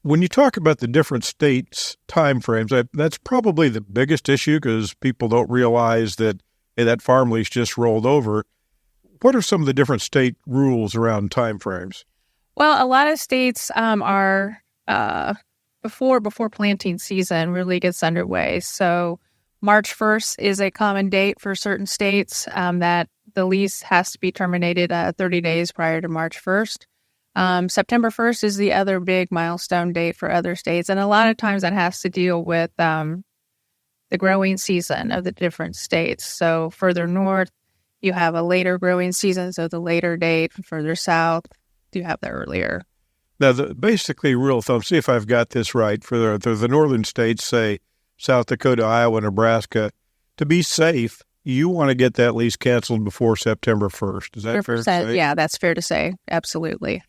When you talk about the different states' timeframes, that's probably the biggest issue because people don't realize that that farm lease just rolled over. What are some of the different state rules around timeframes? Well, a lot of states are before planting season really gets underway. So March 1st is a common date for certain states that the lease has to be terminated 30 days prior to March 1st. September 1st is the other big milestone date for other states. And a lot of times that has to deal with the growing season of the different states. So further north, you have a later growing season, so the later date. Further south, you have the earlier. Now, basically, rule of thumb, see if I've got this right, for the northern states, say South Dakota, Iowa, Nebraska, to be safe, you want to get that lease canceled before September 1st. Is that fair to say? Yeah, that's fair to say. Absolutely.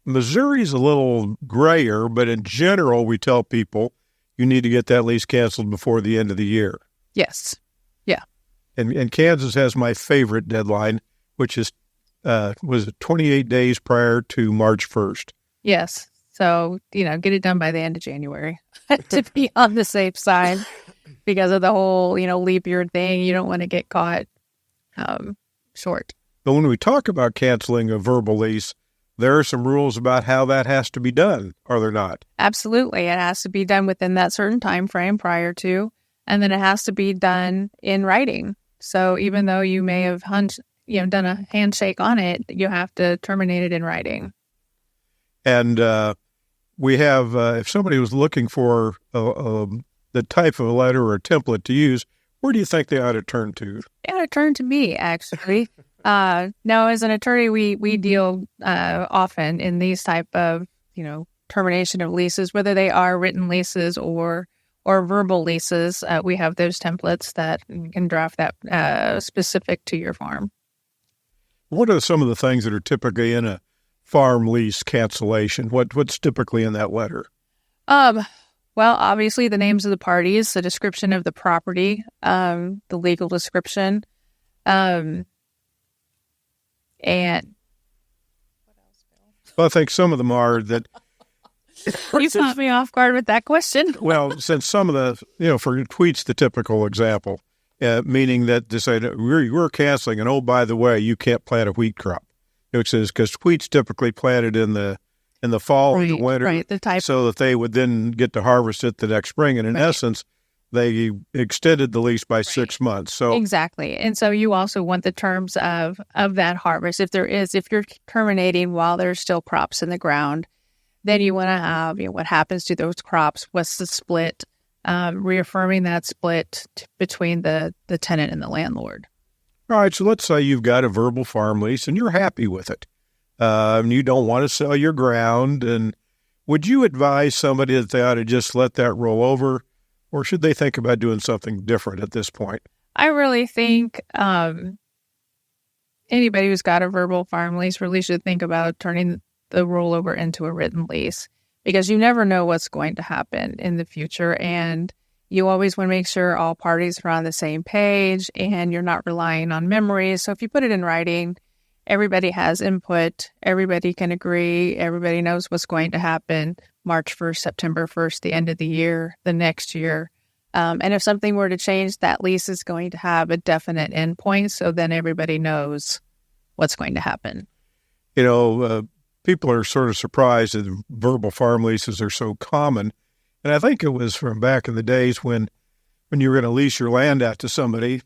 Missouri's a little grayer, but in general, we tell people you need to get that lease canceled before the end of the year. Yes. Yeah. And Kansas has my favorite deadline, which is was it 28 days prior to March 1st. Yes. So, get it done by the end of January to be on the safe side because of the whole, leap year thing. You don't want to get caught short. But when we talk about canceling a verbal lease, there are some rules about how that has to be done, are there not? Absolutely. It has to be done within that certain time frame prior to, and then it has to be done in writing. So even though you may have done a handshake on it, you have to terminate it in writing. And we have, if somebody was looking for the type of a letter or a template to use, where do you think they ought to turn to? They ought to turn to me, actually. No, as an attorney, we deal often in these type of, termination of leases, whether they are written leases or verbal leases. We have those templates that you can draft that specific to your farm. What are some of the things that are typically in a farm lease cancellation? What's typically in that letter? Well, obviously the names of the parties, the description of the property, the legal description, and what else, Bill? Well, I think some of them are that. You caught me off guard with that question. Well, since some of the, for wheat's the typical example, meaning that they say we're canceling, and oh, by the way, you can't plant a wheat crop. Which is because wheat's typically planted in the fall or the winter, right, the type, so that they would then get to harvest it the next spring. And in essence, they extended the lease by 6 months. So exactly, and so you also want the terms of that harvest. If you're terminating while there's still crops in the ground, then you want to have what happens to those crops. What's the split? Reaffirming that split between the tenant and the landlord. All right, so let's say you've got a verbal farm lease and you're happy with it. And you don't want to sell your ground. And would you advise somebody that they ought to just let that roll over, or should they think about doing something different at this point? I really think anybody who's got a verbal farm lease really should think about turning the rollover into a written lease, because you never know what's going to happen in the future. And you always want to make sure all parties are on the same page and you're not relying on memories. So if you put it in writing, everybody has input, everybody can agree, everybody knows what's going to happen March 1st, September 1st, the end of the year, the next year. And if something were to change, that lease is going to have a definite endpoint. So then everybody knows what's going to happen. People are sort of surprised that verbal farm leases are so common. And I think it was from back in the days when you were going to lease your land out to somebody,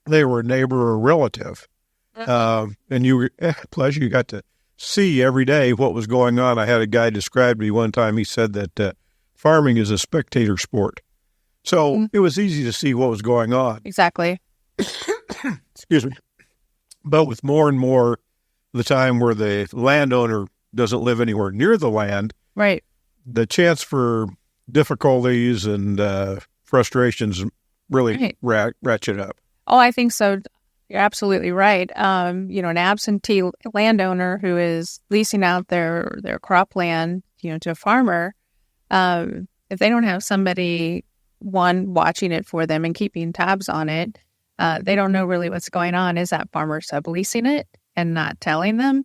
they were a neighbor or relative. And you got to see every day what was going on. I had a guy describe to me one time, he said that farming is a spectator sport. So it was easy to see what was going on. Exactly. Excuse me. But with more and more the time where the landowner doesn't live anywhere near the land, right, the chance for difficulties and frustrations really ratchet up. Oh, I think so. You're absolutely right. An absentee landowner who is leasing out their cropland, to a farmer, if they don't have somebody, one, watching it for them and keeping tabs on it, they don't know really what's going on. Is that farmer subleasing it and not telling them?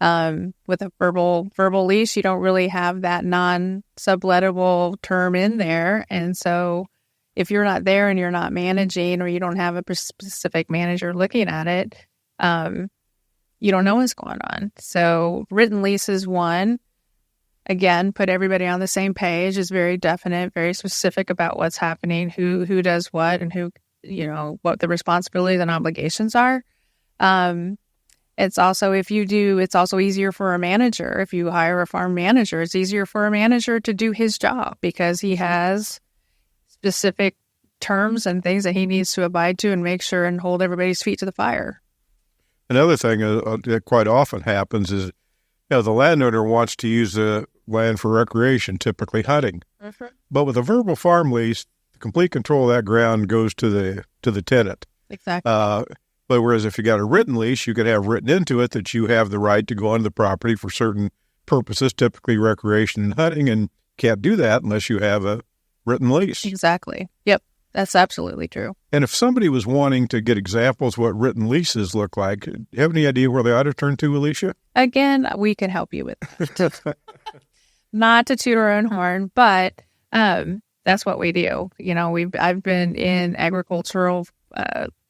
With a verbal lease, you don't really have that non-sublettable term in there. And so if you're not there and you're not managing, or you don't have a specific manager looking at it, you don't know what's going on. So written lease is one. Again, put everybody on the same page, is very definite, very specific about what's happening, who does what, and who, what the responsibilities and obligations are. It's also, it's also easier for a manager. If you hire a farm manager, it's easier for a manager to do his job because he has specific terms and things that he needs to abide to and make sure and hold everybody's feet to the fire. Another thing that quite often happens is, the landowner wants to use the land for recreation, typically hunting. Mm-hmm. But with a verbal farm lease, the complete control of that ground goes to the tenant. Exactly. But whereas if you got a written lease, you could have written into it that you have the right to go onto the property for certain purposes, typically recreation and hunting, and can't do that unless you have a written lease. Exactly. Yep. That's absolutely true. And if somebody was wanting to get examples of what written leases look like, do you have any idea where they ought to turn to, Alicia? Again, we can help you with that. Not to toot our own horn, but that's what we do. I've been in agricultural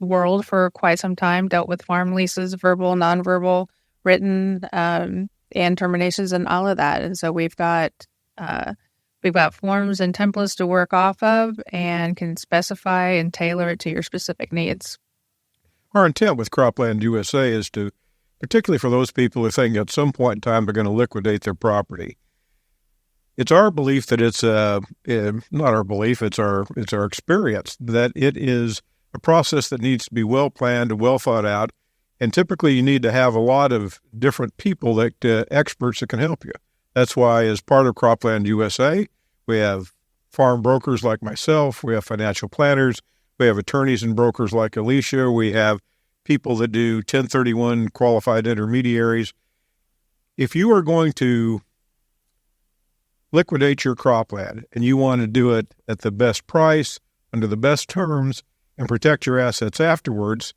world for quite some time, dealt with farm leases, verbal, nonverbal, written, and terminations and all of that. And so we've got forms and templates to work off of and can specify and tailor it to your specific needs. Our intent with Cropland USA is to, particularly for those people who think at some point in time they're going to liquidate their property. It's our belief that not our belief, it's our experience that it is a process that needs to be well planned and well thought out. And typically you need to have a lot of different people, experts that can help you. That's why as part of Cropland USA, we have farm brokers like myself, we have financial planners, we have attorneys and brokers like Alicia, we have people that do 1031 qualified intermediaries. If you are going to liquidate your cropland and you want to do it at the best price, under the best terms, and protect your assets afterwards,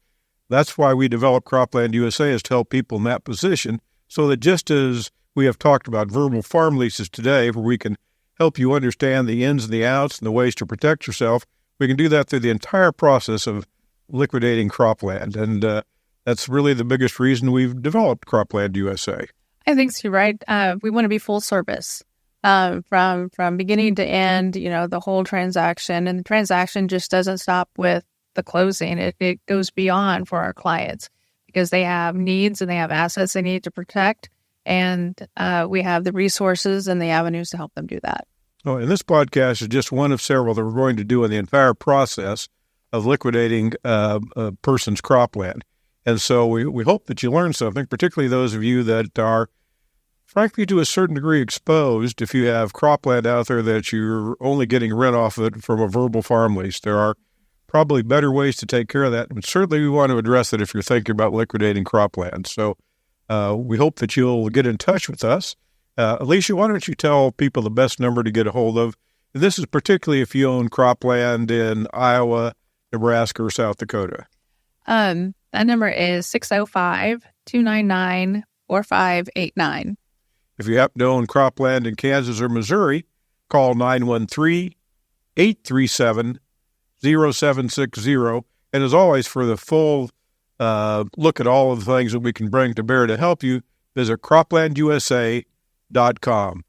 that's why we developed Cropland USA, is to help people in that position, so that just as we have talked about verbal farm leases today, where we can help you understand the ins and the outs and the ways to protect yourself, we can do that through the entire process of liquidating cropland. And that's really the biggest reason we've developed Cropland USA. I think you're right. We want to be full service from beginning to end, the whole transaction. And the transaction just doesn't stop with the closing. It goes beyond for our clients because they have needs and they have assets they need to protect. And we have the resources and the avenues to help them do that. Oh, and this podcast is just one of several that we're going to do in the entire process of liquidating a person's cropland. And so we hope that you learn something, particularly those of you that are, frankly, to a certain degree exposed. If you have cropland out there that you're only getting rent off of it from a verbal farm lease, there are probably better ways to take care of that. But certainly we want to address it if you're thinking about liquidating cropland. So we hope that you'll get in touch with us. Alicia, why don't you tell people the best number to get a hold of? This is particularly if you own cropland in Iowa, Nebraska, or South Dakota. That number is 605-299-4589. If you happen to own cropland in Kansas or Missouri, call 913-837-0760. And as always, for the full look at all of the things that we can bring to bear to help you, visit croplandusa.com.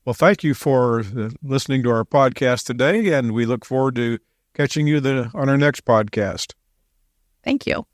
Well, thank you for listening to our podcast today, and we look forward to catching you on our next podcast. Thank you.